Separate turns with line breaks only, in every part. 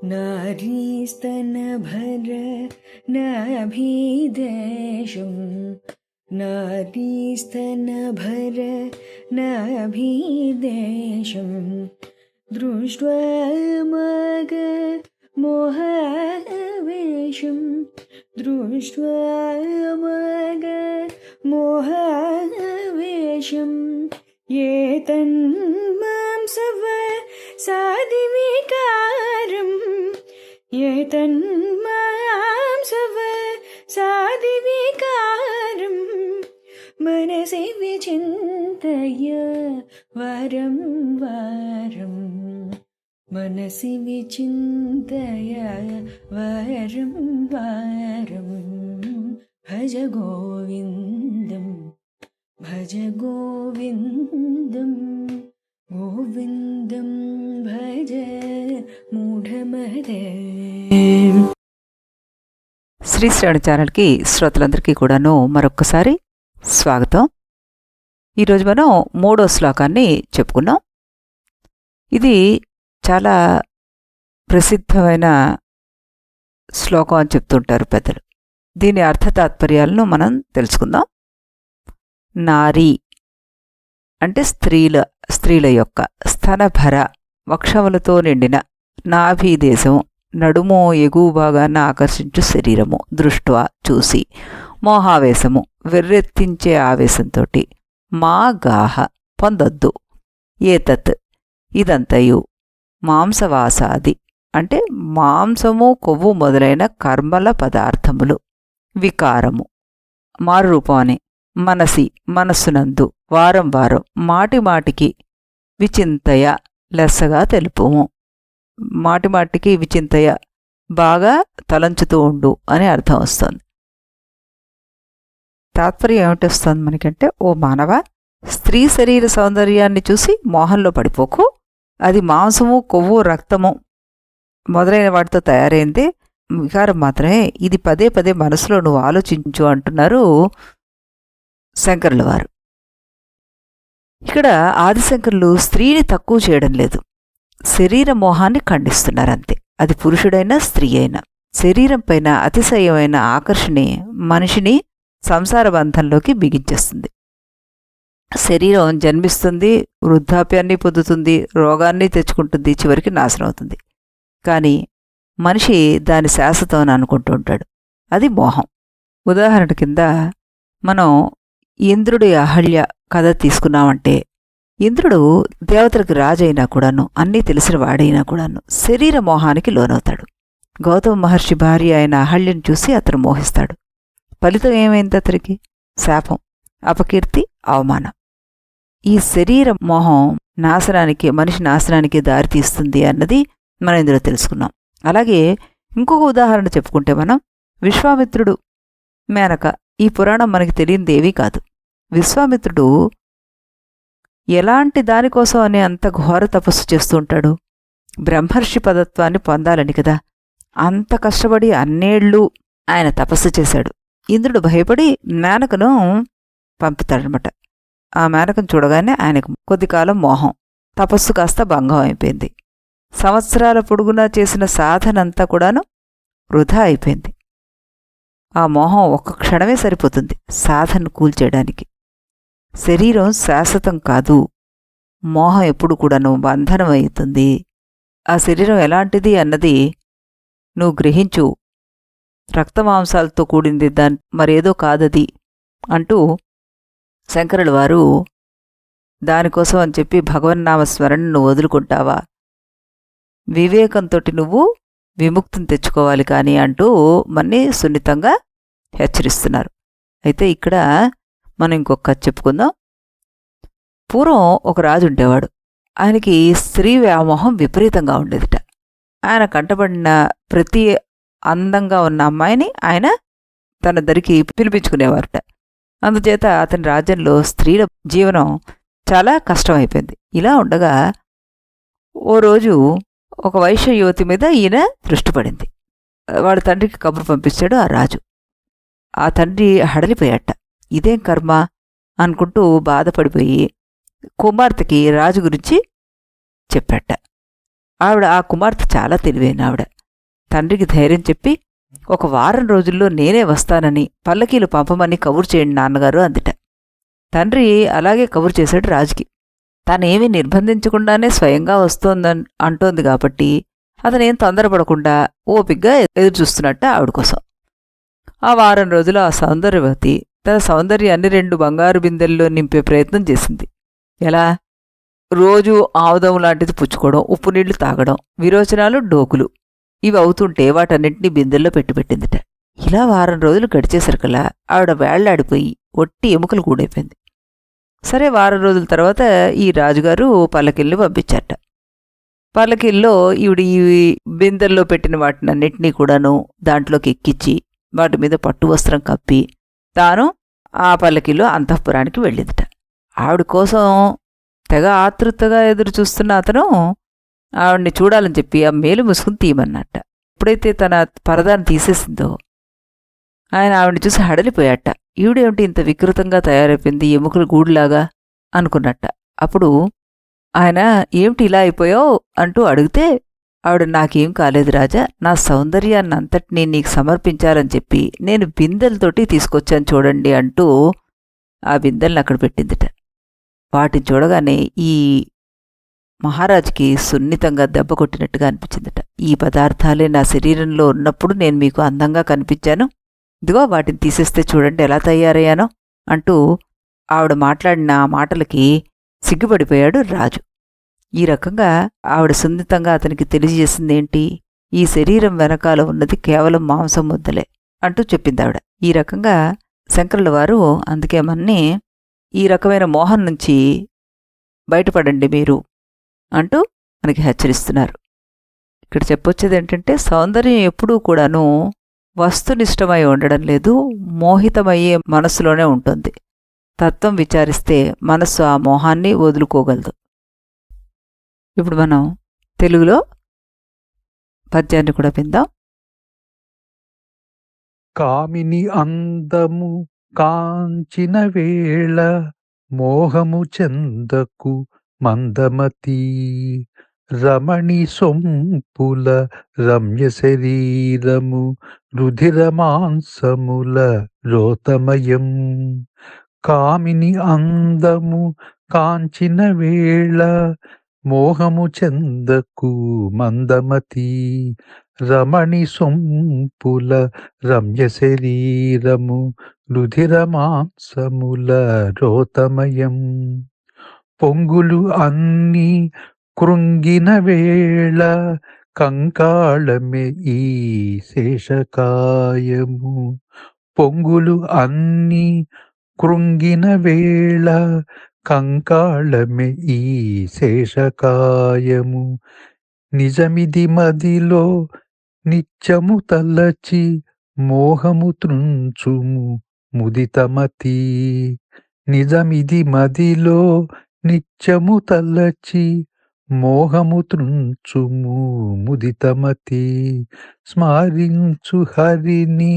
नारीस्तनभर नाभिदेशं नारीस्तनभर नाभिदेशं दृष्ट्वा मग मोहावेशं दृष्ट्वा मग मोहावेशं एतन्मांसव सादिविकारम् एतन्मांसव सादिविकारम् मनसि विचिन्तय वारं वारं मनसि विचिन्तय वारं वारं भज गोविन्दं भज गोविन्दं गोविन्दं भज మూఢమదే.
శ్రీ శ్రవణ ఛానల్కి శ్రోతలందరికీ కూడాను మరొక్కసారి స్వాగతం. ఈరోజు మనం 3వ శ్లోకాన్ని చెప్పుకున్నాం. ఇది చాలా ప్రసిద్ధమైన శ్లోకం అని చెప్తుంటారు పెద్దలు. దీని అర్థ తాత్పర్యాలను మనం తెలుసుకుందాం. నారీ అంటే స్త్రీల యొక్క స్తనభర వక్షములతో నిండిన నాభీదేశం నడుము ఎగువ భాగాన్ని ఆకర్షించు శరీరము దృష్ట్వా చూసి మోహావేశము వెర్రెత్తించే ఆవేశంతో మా గాహ పొందొద్దు ఏతత్ ఇదంతయు మాంసవాసాది అంటే మాంసము కొవ్వు మొదలైన కర్మల పదార్థములు వికారము మారురూపం అని మనస్సునందు వారం వారం మాటిమాటికి విచింతయ లెస్సగా తెలుపుము. మాటిమాటికి విచింతయ బాగా తలంచుతూ ఉండు అని అర్థం వస్తుంది. తాత్పర్యం ఏమిటి వస్తుంది మనకంటే, ఓ మానవ, స్త్రీ శరీర సౌందర్యాన్ని చూసి మోహంలో పడిపోకు. అది మాంసము కొవ్వు రక్తము మొదలైన వాటితో తయారైంది వికారం మాత్రమే. ఇది పదే పదే మనసులో నువ్వు ఆలోచించు అంటున్నారు శంకరుల వారు. ఇక్కడ ఆదిశంకరులు స్త్రీని తక్కువ చేయడం లేదు, శరీర మోహాన్ని ఖండిస్తున్నారంతే. అది పురుషుడైనా స్త్రీ అయినా శరీరం పైన అతిశయమైన ఆకర్షణే మనిషిని సంసార బంధంలోకి బిగించేస్తుంది. శరీరం జన్మిస్తుంది, వృద్ధాప్యాన్ని పొందుతుంది, రోగాన్ని తెచ్చుకుంటుంది, చివరికి నాశనం అవుతుంది. కానీ మనిషి దాని శాశ్వతం అని అనుకుంటూ ఉంటాడు. అది మోహం. ఉదాహరణ కింద మనం ఇంద్రుడి అహల్య కథ తీసుకున్నామంటే, ఇంద్రుడు దేవతలకు రాజైనా కూడాను, అన్నీ తెలిసిన వాడైనా కూడాను శరీర మోహానికి లోనవుతాడు. గౌతమ మహర్షి భార్య అయిన అహల్యను చూసి అతను మోహిస్తాడు. ఫలితం ఏమైంది అతనికి? శాపం, అపకీర్తి, అవమానం. ఈ శరీర మోహం మనిషి నాశనానికి దారితీస్తుంది అన్నది మనం ఇందులో తెలుసుకున్నాం. అలాగే ఇంకొక ఉదాహరణ చెప్పుకుంటే మనం విశ్వామిత్రుడు, మేనక. ఈ పురాణం మనకి తెలియంది ఏవీ కాదు. విశ్వామిత్రుడు ఎలాంటి దానికోసం అని అంత ఘోర తపస్సు చేస్తూ ఉంటాడు? బ్రహ్మర్షి పదత్వాన్ని పొందాలని కదా. అంత కష్టపడి అన్నేళ్ళు ఆయన తపస్సు చేశాడు. ఇంద్రుడు భయపడి మేనకను పంపుతాడనమాట. ఆ మేనకను చూడగానే ఆయనకు కొద్దికాలం మోహం, తపస్సు కాస్త భంగం అయిపోయింది. సంవత్సరాల పొడుగునా చేసిన సాధనంతా కూడాను వృధా అయిపోయింది. ఆ మోహం ఒక్క క్షణమే సరిపోతుంది సాధనను కూల్చేయడానికి. శరీరం శాశ్వతం కాదు, మోహం ఎప్పుడు కూడాను బంధనం అవుతుంది. ఆ శరీరం ఎలాంటిది అన్నది నువ్వు గ్రహించు. రక్తమాంసాలతో కూడింది, మరేదో కాదది అంటూ శంకరుల వారు దానికోసం అని చెప్పి భగవన్నామస్మరణ నువ్వు వదులుకుంటావా? వివేకంతో నువ్వు విముక్తిని తెచ్చుకోవాలి కానీ అంటూ మన్ని సున్నితంగా హెచ్చరిస్తున్నారు. అయితే ఇక్కడ మనం ఇంకొక కథ చెప్పుకుందాం. పూర్వం ఒక రాజు ఉండేవాడు. ఆయనకి స్త్రీ వ్యామోహం విపరీతంగా ఉండేదిట. ఆయన కంటపడిన ప్రతి అందంగా ఉన్న అమ్మాయిని ఆయన తన దరికి పిలిపించుకునేవారట. అందుచేత అతని రాజ్యంలో స్త్రీల జీవనం చాలా కష్టమైపోయింది. ఇలా ఉండగా ఓ రోజు ఒక వైశ్య యువతి మీద ఈయన దృష్టి పడింది. వాడి తండ్రికి కబురు పంపించాడు ఆ రాజు. ఆ తండ్రి హడలిపోయాట. ఇదేం కర్మ అనుకుంటూ బాధపడిపోయి కుమార్తెకి రాజు గురించి చెప్పాట. ఆవిడ ఆ కుమార్తె చాలా తెలివైన ఆవిడ. తండ్రికి ధైర్యం చెప్పి, ఒక వారం రోజుల్లో నేనే వస్తానని పల్లకీలు పంపమని కబురు చేయండి నాన్నగారు అందిట. తండ్రి అలాగే కబురు చేశాడు రాజుకి. తానేమీ నిర్బంధించకుండానే స్వయంగా వస్తోందని అంటోంది కాబట్టి అతనేం తొందరపడకుండా ఓపిగ్గా ఎదురుచూస్తున్నట్ట ఆవిడ కోసం. ఆ వారం రోజులు ఆ సౌందర్యవతి తన సౌందర్యాన్ని 2 బంగారు బిందెల్లో నింపే ప్రయత్నం చేసింది. ఎలా? రోజూ ఆముదం లాంటిది పుచ్చుకోవడం, ఉప్పు నీళ్లు తాగడం, విరోచనాలు, డోకులు ఇవి అవుతుంటే వాటన్నింటినీ బిందెల్లో పెట్టిందిట. ఇలా వారం రోజులు గడిచేసరికల్లా ఆవిడ వేళ్లాడిపోయి ఒట్టి ఎముకలు కూడైపోయింది. సరే, వారం రోజుల తర్వాత ఈ రాజుగారు పల్లకిల్ని పంపించారట. పల్లకిల్లో ఈవిడ ఈ బిందెల్లో పెట్టిన వాటినన్నింటినీ కూడాను దాంట్లోకి ఎక్కించి వాటి మీద పట్టు వస్త్రం కప్పి తాను ఆ పల్లకిల్లో అంతఃపురానికి వెళ్ళిందిట. ఆవిడ కోసం తెగ ఆతృతగా ఎదురు చూస్తున్న అతను ఆవిడ్ని చూడాలని చెప్పి ఆ మేలు ముసుగుని తీయమన్నట్ట. ఎప్పుడైతే తన పరదాన్ని తీసేసిందో ఆయన ఆవిడ్ని చూసి హడలిపోయాట. ఈవిడేమిటి ఇంత వికృతంగా తయారైపోయింది, ఎముకలు గూడులాగా అనుకున్నట్ట. అప్పుడు ఆయన ఏమిటి ఇలా అయిపోయావు అంటూ అడిగితే ఆవిడ, నాకేం కాలేదు రాజా, నా సౌందర్యాన్ని అంతటినీ నీకు సమర్పించాలని చెప్పి నేను బిందెలతోటి తీసుకొచ్చాను చూడండి అంటూ ఆ బిందెల్ని అక్కడ పెట్టిందిట. వాటిని చూడగానే ఈ మహారాజుకి సున్నితంగా దెబ్బ కొట్టినట్టుగా అనిపించిందట. ఈ పదార్థాలే నా శరీరంలో ఉన్నప్పుడు నేను మీకు అందంగా కనిపించాను, ఇదిగో వాటిని తీసేస్తే చూడండి ఎలా తయారయ్యానో అంటూ ఆవిడ మాట్లాడిన ఆ మాటలకి సిగ్గుపడిపోయాడు రాజు. ఈ రకంగా ఆవిడ సున్నితంగా అతనికి తెలియజేసిందేంటి? ఈ శరీరం వెనకాల ఉన్నది కేవలం మాంసం ముద్దలే అంటూ చెప్పింది ఆవిడ. ఈ రకంగా శంకరుల వారు అందుకే మన్ని ఈ రకమైన మోహం నుంచి బయటపడండి మీరు అంటూ మనకి హెచ్చరిస్తున్నారు. ఇక్కడ చెప్పొచ్చేది ఏంటంటే, సౌందర్యం ఎప్పుడూ కూడాను వస్తునిష్టమై ఉండడం లేదు, మోహితమయ్యే మనస్సులోనే ఉంటుంది. తత్వం విచారిస్తే మనస్సు ఆ మోహాన్ని వదులుకోగలదు. ఇప్పుడు మనం తెలుగులో పద్యాన్ని కూడా విందాం.
కామిని అందము కాంచిన వేళ మోహము చెందకు మందమతి, రమణి సొంపుల రమ్య శరీరము రుధిర మాంసముల రోతమయం. కామిని అందము కాంచిన వేళ మోహము చెందకు మందమతి, రమణి సొంపుల రమ్య శరీరము రుధిర మాంసముల రోతమయం. పొంగులు అన్ని కృంగిన వేళ కంకాళమే ఈ శేషకాయము. పొంగులు అన్ని కృంగిన వేళ కంకాళమే ఈ శేషకాయము. నిజమిది మదిలో నిత్యము తలచి మోహము త్రుంచుము ముదితమతి. నిజమిది మదిలో నిత్యము తలచి మోహము త్రుంచుము ముదితమతి. స్మరించు హరిని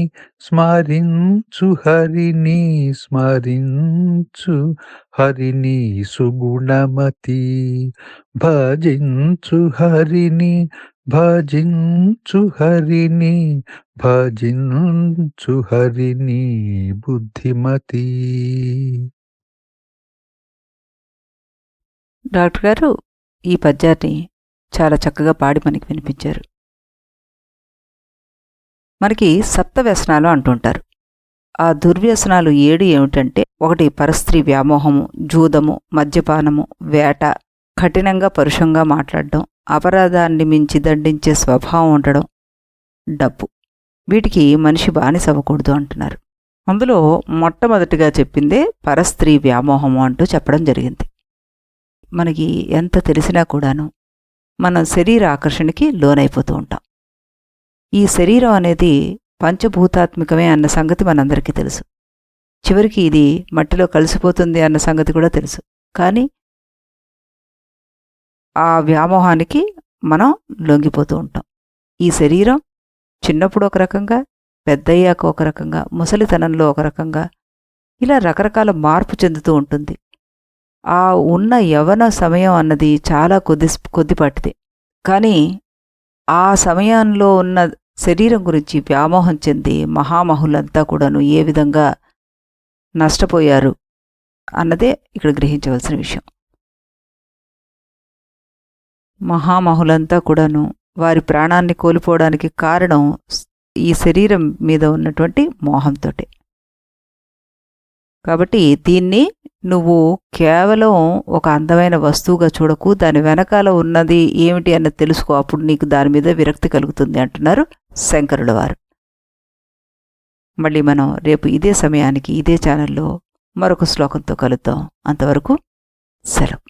స్మరించు హరిని స్మరించు హరిని సుగుణమతి. భజించు హరిని భజించు హరిని భజించు హరిని బుద్ధిమతి.
డాక్టర్ గారు ఈ పద్యాన్ని చాలా చక్కగా పాడి మనకి వినిపించారు. మనకి సప్త వ్యసనాలు అంటుంటారు. ఆ దుర్వ్యసనాలు 7 ఏమిటంటే, 1 పరస్త్రీ వ్యామోహము, జూదము, మద్యపానము, వేట, కఠినంగా పరుషంగా మాట్లాడడం, అపరాధాన్ని మించి దండించే స్వభావం ఉండడం, డబ్బు. వీటికి మనిషి బానిసవ్వకూడదు అంటున్నారు. అందులో మొట్టమొదటిగా చెప్పిందే పరస్త్రీ వ్యామోహము అంటూ చెప్పడం జరిగింది. మనకి ఎంత తెలిసినా కూడాను మనం శరీర ఆకర్షణకి లోనైపోతూ ఉంటాం. ఈ శరీరం అనేది పంచభూతాత్మికమే అన్న సంగతి మనందరికీ తెలుసు. చివరికి ఇది మట్టిలో కలిసిపోతుంది అన్న సంగతి కూడా తెలుసు. కానీ ఆ వ్యామోహానికి మనం లొంగిపోతూ ఉంటాం. ఈ శరీరం చిన్నప్పుడు ఒక రకంగా, పెద్దయ్యాక ఒక రకంగా, ముసలితనంలో ఒక రకంగా, ఇలా రకరకాల మార్పు చెందుతూ ఉంటుంది. ఆ ఉన్న యవ్వన సమయం అన్నది చాలా కొద్దిపాటిది. కానీ ఆ సమయంలో ఉన్న శరీరం గురించి వ్యామోహం చెంది మహామహులంతా కూడాను ఏ విధంగా నష్టపోయారు అన్నదే ఇక్కడ గ్రహించవలసిన విషయం. మహామహులంతా కూడాను వారి ప్రాణాన్ని కోల్పోవడానికి కారణం ఈ శరీరం మీద ఉన్నటువంటి మోహంతో. కాబట్టి దీన్ని నువ్వు కేవలం ఒక అందమైన వస్తువుగా చూడకు, దాని వెనకాల ఉన్నది ఏమిటి అన్నది తెలుసుకో, అప్పుడు నీకు దాని మీద విరక్తి కలుగుతుంది అంటున్నారు శంకరుల వారు. మళ్ళీ మనం రేపు ఇదే సమయానికి ఇదే ఛానల్లో మరొక శ్లోకంతో కలుద్దాం. అంతవరకు సెలవు.